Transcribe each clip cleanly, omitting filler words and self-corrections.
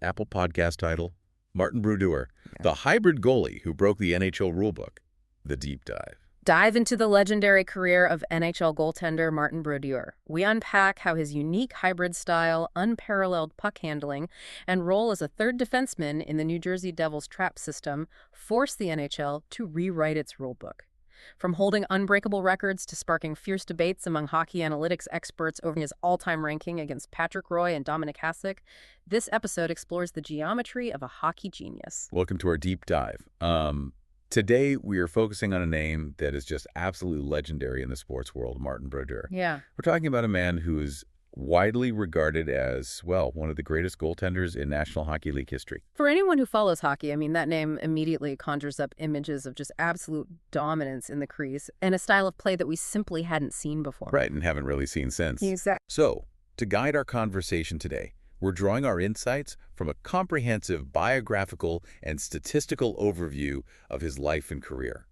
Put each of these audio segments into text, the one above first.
Apple Podcast title, Martin Brodeur, the hybrid goalie who broke the NHL rulebook. The deep dive. Dive into the legendary career of NHL goaltender Martin Brodeur. We unpack how his unique hybrid style, unparalleled puck handling, and role as a third defenseman in the New Jersey Devils trap system forced the NHL to rewrite its rulebook. From holding unbreakable records to sparking fierce debates among hockey analytics experts over his all-time ranking against Patrick Roy and Dominik Hasek, this episode explores the geometry of a hockey genius. Welcome to our deep dive. Today, we are focusing on a name that is just absolutely legendary in the sports world, Martin Brodeur. Yeah. We're talking about a man who is widely regarded as, well, one of the greatest goaltenders in National Hockey League history. For anyone who follows hockey, I mean, that name immediately conjures up images of just absolute dominance in the crease and a style of play that we simply hadn't seen before. Right, and haven't really seen since. Exactly. So, to guide our conversation today, we're drawing our insights from a comprehensive biographical and statistical overview of his life and career.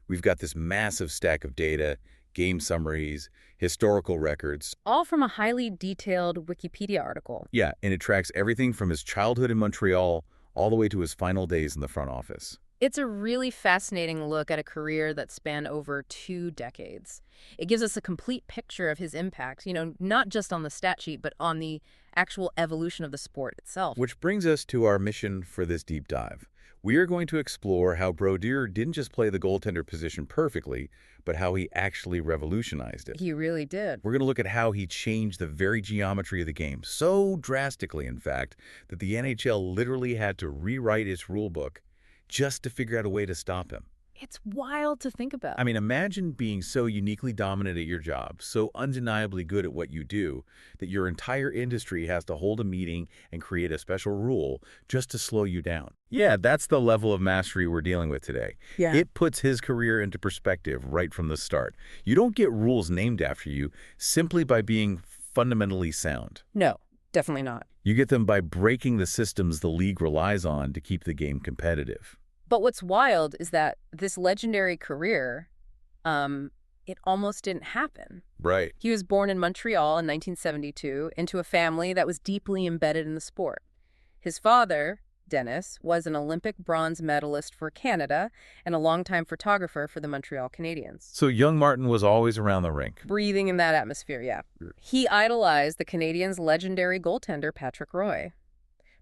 We've got this massive stack of data, game summaries, historical records. All from a highly detailed Wikipedia article. Yeah, and it tracks everything from his childhood in Montreal all the way to his final days in the front office. It's a really fascinating look at a career that spanned over 2 decades. It gives us a complete picture of his impact, not just on the stat sheet, but on the actual evolution of the sport itself. Which brings us to our mission for this deep dive. We are going to explore how Brodeur didn't just play the goaltender position perfectly, but how he actually revolutionized it. He really did. We're going to look at how he changed the very geometry of the game, so drastically, in fact, that the NHL literally had to rewrite its rulebook just to figure out a way to stop him. It's wild to think about. I mean, imagine being so uniquely dominant at your job, so undeniably good at what you do, that your entire industry has to hold a meeting and create a special rule just to slow you down. Yeah, that's the level of mastery we're dealing with today. Yeah. It puts his career into perspective right from the start. You don't get rules named after you simply by being fundamentally sound. No, definitely not. You get them by breaking the systems the league relies on to keep the game competitive. But what's wild is that this legendary career, it almost didn't happen. Right. He was born in Montreal in 1972 into a family that was deeply embedded in the sport. His father, Dennis, was an Olympic bronze medalist for Canada and a longtime photographer for the Montreal Canadiens. So young Martin was always around the rink. Breathing in that atmosphere, yeah. He idolized the Canadiens' legendary goaltender, Patrick Roy.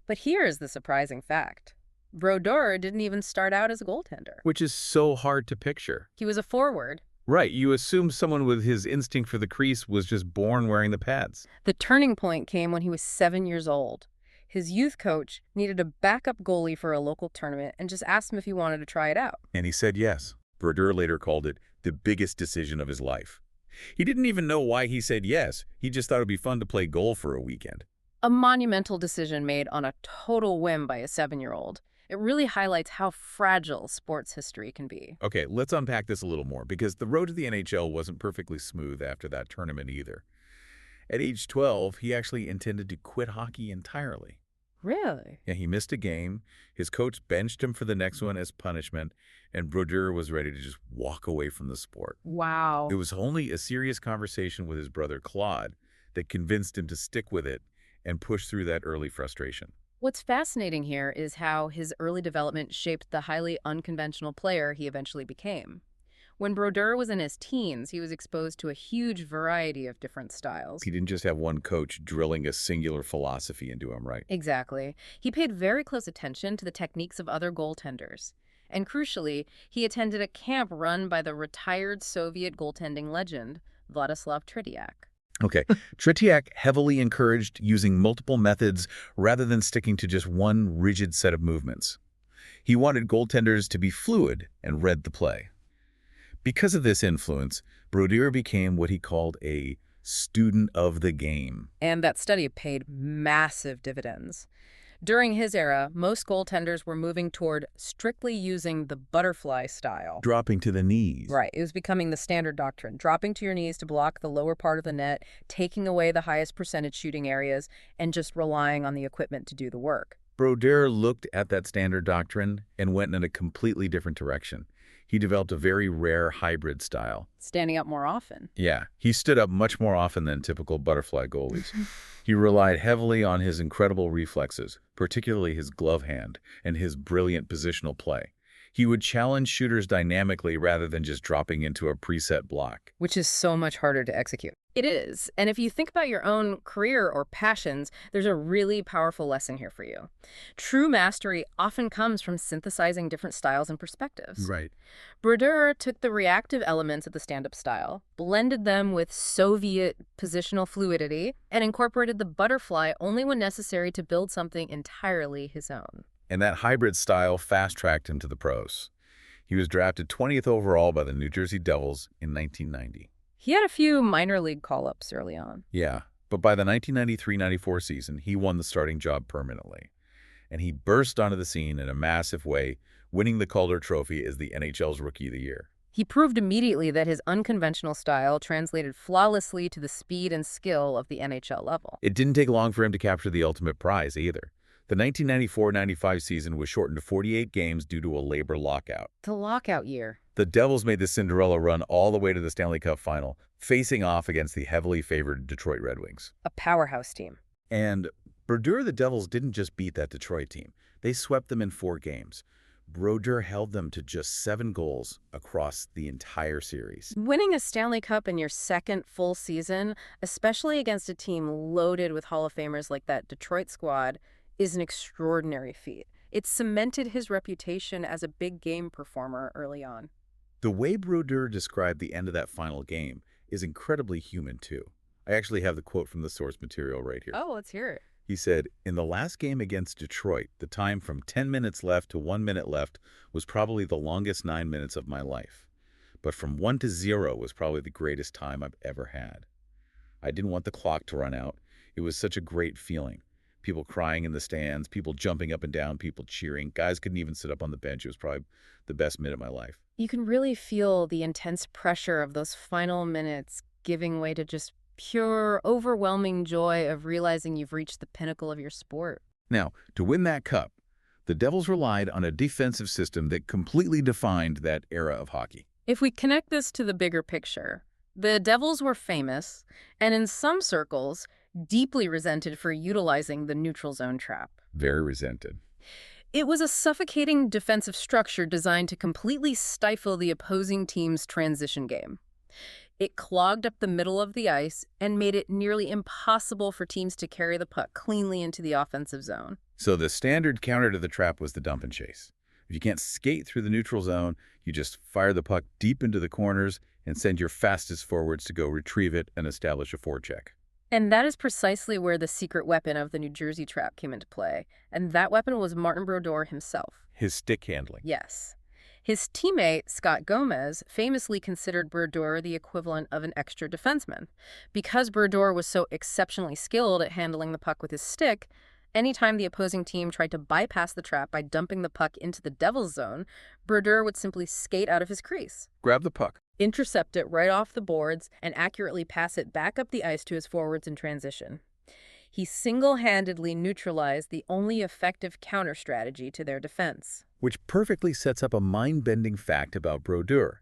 But here's the surprising fact. Brodeur didn't even start out as a goaltender. Which is so hard to picture. He was a forward. Right, you assume someone with his instinct for the crease was just born wearing the pads. The turning point came when he was 7 years old. His youth coach needed a backup goalie for a local tournament and just asked him if he wanted to try it out. And he said yes. Brodeur later called it the biggest decision of his life. He didn't even know why he said yes. He just thought it'd be fun to play goal for a weekend. A monumental decision made on a total whim by a 7-year-old. It really highlights how fragile sports history can be. Okay, let's unpack this a little more, because the road to the NHL wasn't perfectly smooth after that tournament either. At age 12, he actually intended to quit hockey entirely. Really? Yeah, he missed a game, his coach benched him for the next one as punishment, and Brodeur was ready to just walk away from the sport. Wow. It was only a serious conversation with his brother Claude that convinced him to stick with it and push through that early frustration. What's fascinating here is how his early development shaped the highly unconventional player he eventually became. When Brodeur was in his teens, he was exposed to a huge variety of different styles. He didn't just have one coach drilling a singular philosophy into him, right? Exactly. He paid very close attention to the techniques of other goaltenders. And crucially, he attended a camp run by the retired Soviet goaltending legend, Vladislav Tretiak. Okay, Tretiak heavily encouraged using multiple methods rather than sticking to just one rigid set of movements. He wanted goaltenders to be fluid and read the play. Because of this influence, Brodeur became what he called a student of the game. And that study paid massive dividends. During his era, most goaltenders were moving toward strictly using the butterfly style. Dropping to the knees. Right. It was becoming the standard doctrine. Dropping to your knees to block the lower part of the net, taking away the highest percentage shooting areas, and just relying on the equipment to do the work. Brodeur looked at that standard doctrine and went in a completely different direction. He developed a very rare hybrid style. Standing up more often. Yeah, he stood up much more often than typical butterfly goalies. He relied heavily on his incredible reflexes, particularly his glove hand and his brilliant positional play. He would challenge shooters dynamically rather than just dropping into a preset block. Which is so much harder to execute. It is. And if you think about your own career or passions, there's a really powerful lesson here for you. True mastery often comes from synthesizing different styles and perspectives. Right. Brodeur took the reactive elements of the stand-up style, blended them with Soviet positional fluidity, and incorporated the butterfly only when necessary to build something entirely his own. And that hybrid style fast-tracked him to the pros. He was drafted 20th overall by the New Jersey Devils in 1990. He had a few minor league call-ups early on. Yeah, but by the 1993-94 season, he won the starting job permanently. And he burst onto the scene in a massive way, winning the Calder Trophy as the NHL's Rookie of the Year. He proved immediately that his unconventional style translated flawlessly to the speed and skill of the NHL level. It didn't take long for him to capture the ultimate prize either. The 1994-95 season was shortened to 48 games due to a labor lockout. The lockout year. The Devils made the Cinderella run all the way to the Stanley Cup final, facing off against the heavily favored Detroit Red Wings. A powerhouse team. And Brodeur, the Devils didn't just beat that Detroit team. They swept them in 4 games. Brodeur held them to just 7 goals across the entire series. Winning a Stanley Cup in your second full season, especially against a team loaded with Hall of Famers like that Detroit squad, is an extraordinary feat. It cemented his reputation as a big game performer early on. The way Brodeur described the end of that final game is incredibly human, too. I actually have the quote from the source material right here. Oh, let's hear it. He said, "In the last game against Detroit, the time from 10 minutes left to 1 minute left was probably the longest 9 minutes of my life. But from 1 to 0 was probably the greatest time I've ever had. I didn't want the clock to run out. It was such a great feeling. People crying in the stands, people jumping up and down, people cheering. Guys couldn't even sit up on the bench. It was probably the best minute of my life." You can really feel the intense pressure of those final minutes giving way to just pure, overwhelming joy of realizing you've reached the pinnacle of your sport. Now, to win that cup, the Devils relied on a defensive system that completely defined that era of hockey. If we connect this to the bigger picture, the Devils were famous, and in some circles, deeply resented for utilizing the neutral zone trap. Very resented. It was a suffocating defensive structure designed to completely stifle the opposing team's transition game. It clogged up the middle of the ice and made it nearly impossible for teams to carry the puck cleanly into the offensive zone. So the standard counter to the trap was the dump and chase. If you can't skate through the neutral zone, you just fire the puck deep into the corners and send your fastest forwards to go retrieve it and establish a forecheck. And that is precisely where the secret weapon of the New Jersey trap came into play. And that weapon was Martin Brodeur himself. His stick handling. Yes. His teammate, Scott Gomez, famously considered Brodeur the equivalent of an extra defenseman. Because Brodeur was so exceptionally skilled at handling the puck with his stick, anytime the opposing team tried to bypass the trap by dumping the puck into the Devil's zone, Brodeur would simply skate out of his crease, Grab the puck, intercept it right off the boards, and accurately pass it back up the ice to his forwards in transition. He single-handedly neutralized the only effective counter strategy to their defense. which perfectly sets up a mind-bending fact about Brodeur.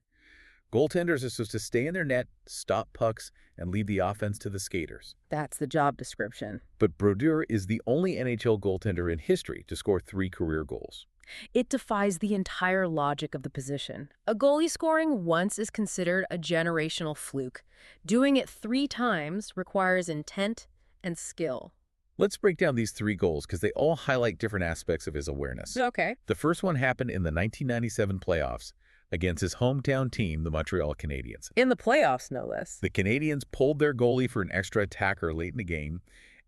Goaltenders are supposed to stay in their net, stop pucks, and leave the offense to the skaters. That's the job description. But Brodeur is the only NHL goaltender in history to score 3 career goals. It defies the entire logic of the position. A goalie scoring once is considered a generational fluke. Doing it 3 times requires intent and skill. Let's break down these 3 goals because they all highlight different aspects of his awareness. Okay. The first one happened in the 1997 playoffs against his hometown team, the Montreal Canadiens. In the playoffs, no less. The Canadiens pulled their goalie for an extra attacker late in the game,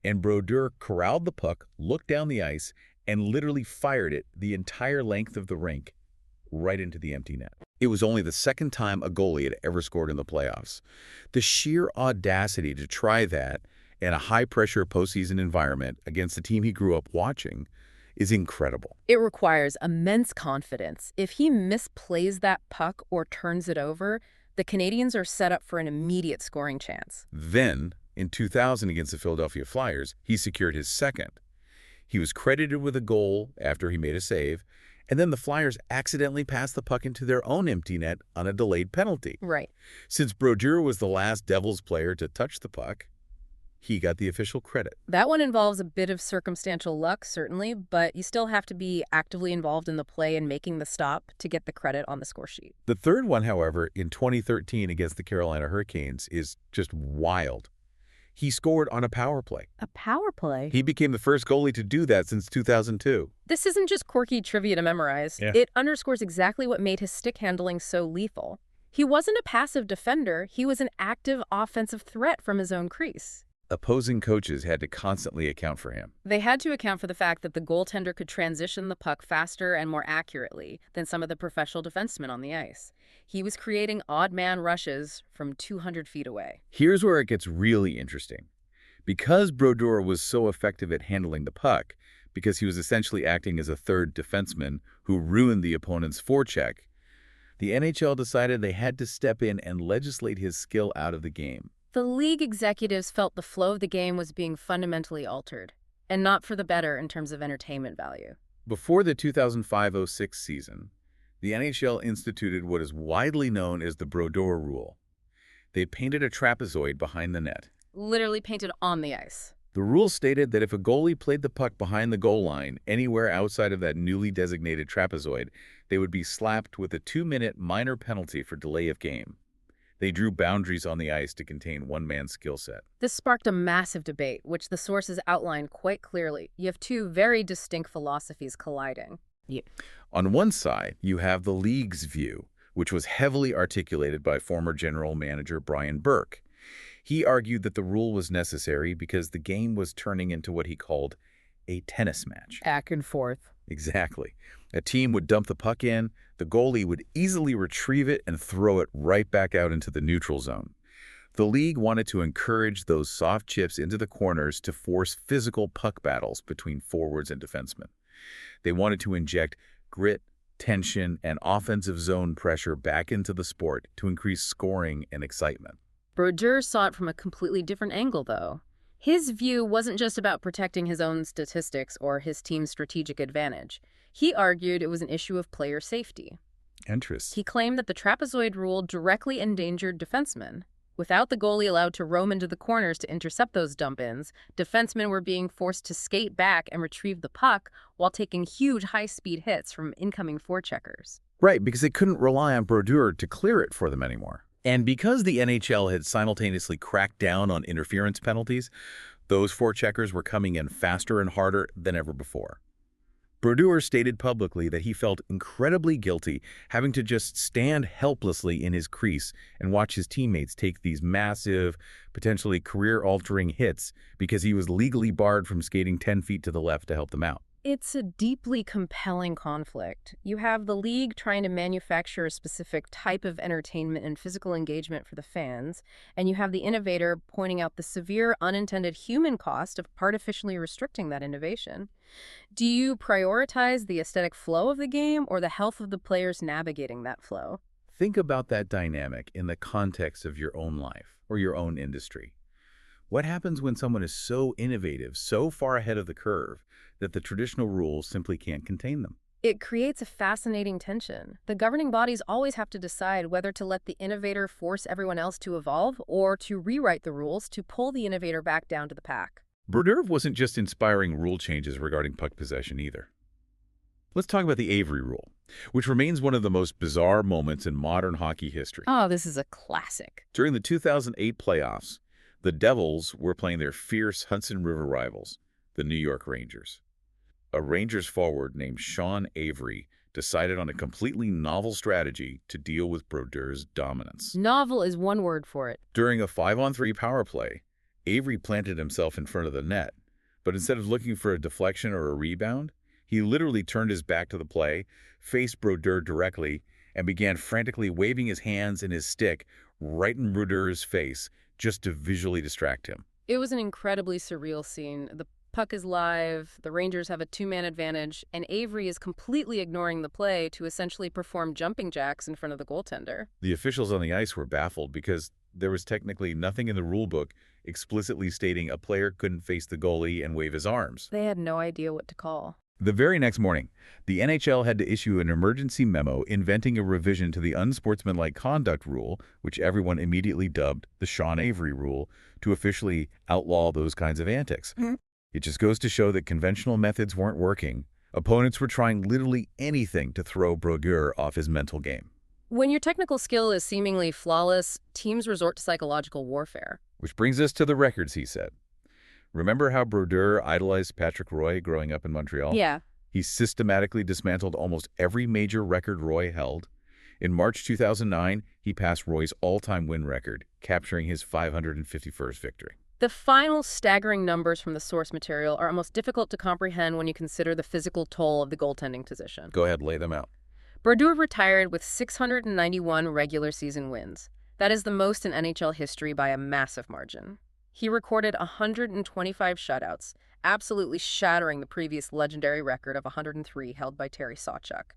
and Brodeur corralled the puck, looked down the ice, and literally fired it the entire length of the rink right into the empty net. It was only the second time a goalie had ever scored in the playoffs. The sheer audacity to try that in a high-pressure postseason environment against the team he grew up watching is incredible. It requires immense confidence. If he misplays that puck or turns it over, the Canadiens are set up for an immediate scoring chance. Then, in 2000 against the Philadelphia Flyers, he secured his second. He was credited with a goal after he made a save, And then the Flyers accidentally passed the puck into their own empty net on a delayed penalty. Right. Since Brodeur was the last Devils player to touch the puck, he got the official credit. That one involves a bit of circumstantial luck, certainly, but you still have to be actively involved in the play and making the stop to get the credit on the score sheet. The third one, however, in 2013 against the Carolina Hurricanes is just wild. He scored on a power play. A power play? He became the first goalie to do that since 2002. This isn't just quirky trivia to memorize. Yeah. It underscores exactly what made his stick handling so lethal. He wasn't a passive defender. He was an active offensive threat from his own crease. Opposing coaches had to constantly account for him. They had to account for the fact that the goaltender could transition the puck faster and more accurately than some of the professional defensemen on the ice. He was creating odd man rushes from 200 feet away. Here's where it gets really interesting. Because Brodeur was so effective at handling the puck, because he was essentially acting as a third defenseman who ruined the opponent's forecheck, the NHL decided they had to step in and legislate his skill out of the game. The league executives felt the flow of the game was being fundamentally altered, and not for the better in terms of entertainment value. Before the 2005-06 season, the NHL instituted what is widely known as the Brodeur rule. They painted a trapezoid behind the net. Literally painted on the ice. The rule stated that if a goalie played the puck behind the goal line anywhere outside of that newly designated trapezoid, they would be slapped with a 2-minute minor penalty for delay of game. They drew boundaries on the ice to contain one man's skill set. This sparked a massive debate, which the sources outlined quite clearly. You have two very distinct philosophies colliding. On one side, you have the league's view, which was heavily articulated by former general manager Brian Burke. He argued that the rule was necessary because the game was turning into what he called a tennis match. Back and forth. Exactly. A team would dump the puck in, the goalie would easily retrieve it and throw it right back out into the neutral zone. The league wanted to encourage those soft chips into the corners to force physical puck battles between forwards and defensemen. They wanted to inject grit, tension, and offensive zone pressure back into the sport to increase scoring and excitement. Brodeur saw it from a completely different angle, though. His view wasn't just about protecting his own statistics or his team's strategic advantage. He argued it was an issue of player safety. Interest. He claimed that the trapezoid rule directly endangered defensemen. Without the goalie allowed to roam into the corners to intercept those dump-ins, defensemen were being forced to skate back and retrieve the puck while taking huge high-speed hits from incoming forecheckers. Right, because they couldn't rely on Brodeur to clear it for them anymore. And because the NHL had simultaneously cracked down on interference penalties, those forecheckers were coming in faster and harder than ever before. Brodeur stated publicly that he felt incredibly guilty having to just stand helplessly in his crease and watch his teammates take these massive, potentially career-altering hits because he was legally barred from skating 10 feet to the left to help them out. It's a deeply compelling conflict. You have the league trying to manufacture a specific type of entertainment and physical engagement for the fans, and you have the innovator pointing out the severe unintended human cost of artificially restricting that innovation. Do you prioritize the aesthetic flow of the game or the health of the players navigating that flow? Think about that dynamic in the context of your own life or your own industry. What happens when someone is so innovative, so far ahead of the curve, that the traditional rules simply can't contain them? It creates a fascinating tension. The governing bodies always have to decide whether to let the innovator force everyone else to evolve or to rewrite the rules to pull the innovator back down to the pack. Brodeur wasn't just inspiring rule changes regarding puck possession either. Let's talk about the Avery rule, which remains one of the most bizarre moments in modern hockey history. Oh, this is a classic. During the 2008 playoffs, the Devils were playing their fierce Hudson River rivals, the New York Rangers. A Rangers forward named Sean Avery decided on a completely novel strategy to deal with Brodeur's dominance. Novel is one word for it. During a 5-on-3 power play, Avery planted himself in front of the net, but instead of looking for a deflection or a rebound, he literally turned his back to the play, faced Brodeur directly, and began frantically waving his hands and his stick right in Brodeur's face just to visually distract him. It was an incredibly surreal scene. The puck is live, the Rangers have a two-man advantage, and Avery is completely ignoring the play to essentially perform jumping jacks in front of the goaltender. The officials on the ice were baffled because there was technically nothing in the rule book explicitly stating a player couldn't face the goalie and wave his arms. They had no idea what to call. The very next morning, the NHL had to issue an emergency memo inventing a revision to the unsportsmanlike conduct rule, which everyone immediately dubbed the Sean Avery rule, to officially outlaw those kinds of antics. It just goes to show that conventional methods weren't working. Opponents were trying literally anything to throw Brodeur off his mental game. When your technical skill is seemingly flawless, teams resort to psychological warfare. Which brings us to the records, he said. Remember how Brodeur idolized Patrick Roy growing up in Montreal? Yeah. He systematically dismantled almost every major record Roy held. In March 2009, he passed Roy's all-time win record, capturing his 551st victory. The final staggering numbers from the source material are almost difficult to comprehend when you consider the physical toll of the goaltending position. Go ahead, lay them out. Brodeur retired with 691 regular season wins. That is the most in NHL history by a massive margin. He recorded 125 shutouts, absolutely shattering the previous legendary record of 103 held by Terry Sawchuk.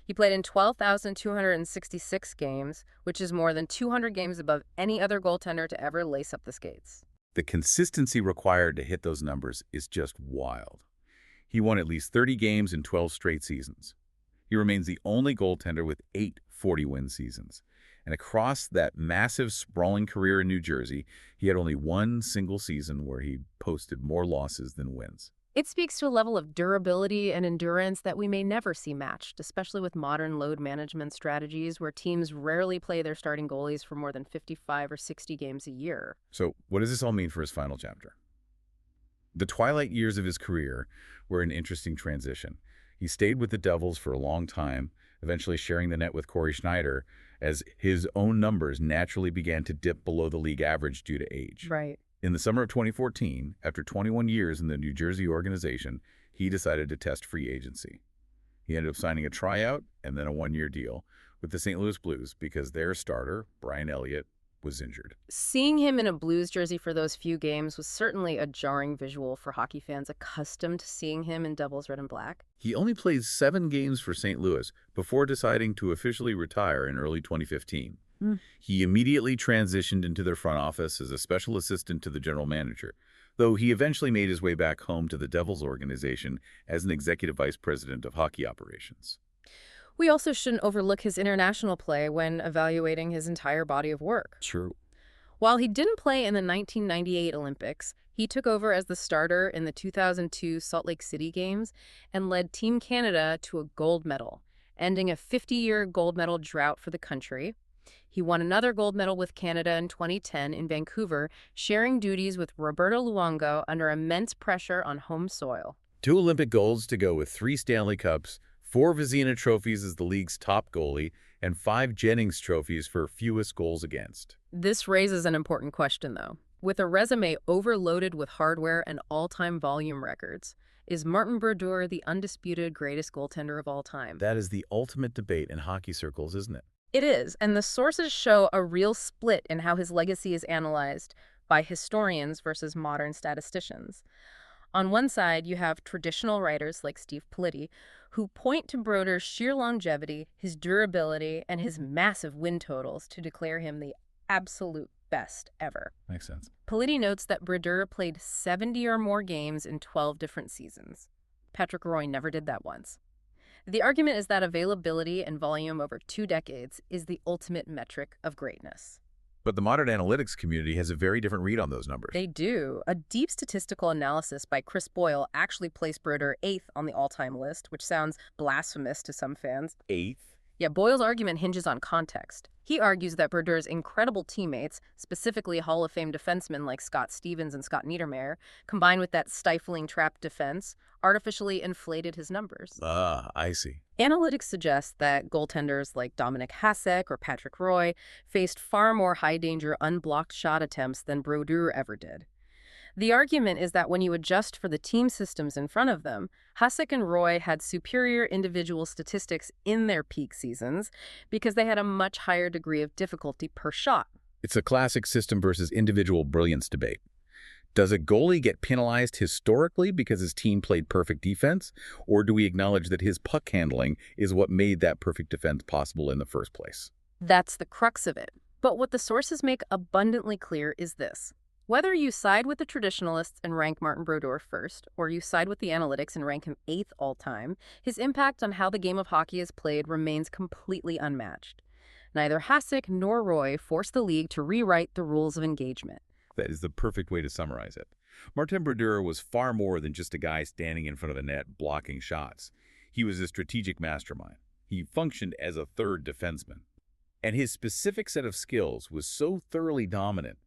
He played in 12,266 games, which is more than 200 games above any other goaltender to ever lace up the skates. The consistency required to hit those numbers is just wild. He won at least 30 games in 12 straight seasons. He remains the only goaltender with 8 40-win seasons. And across that massive, sprawling career in New Jersey, he had only one single season where he posted more losses than wins. It speaks to a level of durability and endurance that we may never see matched, especially with modern load management strategies where teams rarely play their starting goalies for more than 55 or 60 games a year. So what does this all mean for his final chapter? The twilight years of his career were an interesting transition. He stayed with the Devils for a long time, eventually sharing the net with Corey Schneider, as his own numbers naturally began to dip below the league average due to age. Right. In the summer of 2014, after 21 years in the New Jersey organization, he decided to test free agency. He ended up signing a tryout and then a one-year deal with the St. Louis Blues because their starter, Brian Elliott, was injured. Seeing him in a Blues jersey for those few games was certainly a jarring visual for hockey fans accustomed to seeing him in Devils red and black. He only played 7 games for St. Louis before deciding to officially retire in early 2015. He immediately transitioned into their front office as a special assistant to the general manager, though he eventually made his way back home to the Devils organization as an executive vice president of hockey operations. We also shouldn't overlook his international play when evaluating his entire body of work. True. While he didn't play in the 1998 Olympics, he took over as the starter in the 2002 Salt Lake City Games and led Team Canada to a gold medal, ending a 50-year gold medal drought for the country. He won another gold medal with Canada in 2010 in Vancouver, sharing duties with Roberto Luongo under immense pressure on home soil. 2 Olympic golds to go with 3 Stanley Cups, 4 Vezina trophies as the league's top goalie, and 5 Jennings trophies for fewest goals against. This raises an important question, though. With a resume overloaded with hardware and all-time volume records, is Martin Brodeur the undisputed greatest goaltender of all time? That is the ultimate debate in hockey circles, isn't it? It is, and the sources show a real split in how his legacy is analyzed by historians versus modern statisticians. On one side, you have traditional writers like Steve Politi, who point to Brodeur's sheer longevity, his durability, and his massive win totals to declare him the absolute best ever. Makes sense. Politi notes that Brodeur played 70 or more games in 12 different seasons. Patrick Roy never did that once. The argument is that availability and volume over 2 decades is the ultimate metric of greatness. But the modern analytics community has a very different read on those numbers. They do. A deep statistical analysis by Chris Boyle actually placed Brodeur 8th on the all-time list, which sounds blasphemous to some fans. 8th? Yeah, Boyle's argument hinges on context. He argues that Brodeur's incredible teammates, specifically Hall of Fame defensemen like Scott Stevens and Scott Niedermayer, combined with that stifling trap defense, artificially inflated his numbers. I see. Analytics suggest that goaltenders like Dominik Hasek or Patrick Roy faced far more high-danger unblocked shot attempts than Brodeur ever did. The argument is that when you adjust for the team systems in front of them, Hasek and Roy had superior individual statistics in their peak seasons because they had a much higher degree of difficulty per shot. It's a classic system versus individual brilliance debate. Does a goalie get penalized historically because his team played perfect defense, or do we acknowledge that his puck handling is what made that perfect defense possible in the first place? That's the crux of it. But what the sources make abundantly clear is this. Whether you side with the traditionalists and rank Martin Brodeur first, or you side with the analytics and rank him eighth all time, his impact on how the game of hockey is played remains completely unmatched. Neither Hasek nor Roy forced the league to rewrite the rules of engagement. That is the perfect way to summarize it. Martin Brodeur was far more than just a guy standing in front of the net blocking shots. He was a strategic mastermind. He functioned as a third defenseman. And his specific set of skills was so thoroughly dominant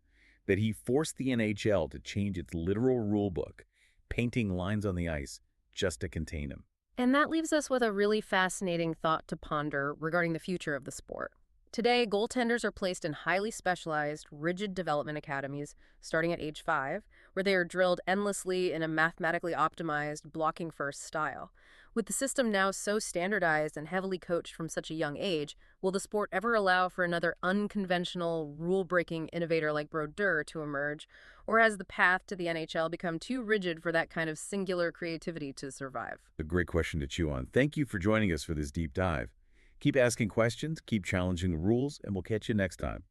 that he forced the NHL to change its literal rulebook, painting lines on the ice just to contain him. And that leaves us with a really fascinating thought to ponder regarding the future of the sport. Today, goaltenders are placed in highly specialized, rigid development academies starting at age 5, where they are drilled endlessly in a mathematically optimized, blocking-first style. With the system now so standardized and heavily coached from such a young age, will the sport ever allow for another unconventional, rule-breaking innovator like Brodeur to emerge, or has the path to the NHL become too rigid for that kind of singular creativity to survive? A great question to chew on. Thank you for joining us for this deep dive. Keep asking questions, keep challenging the rules, and we'll catch you next time.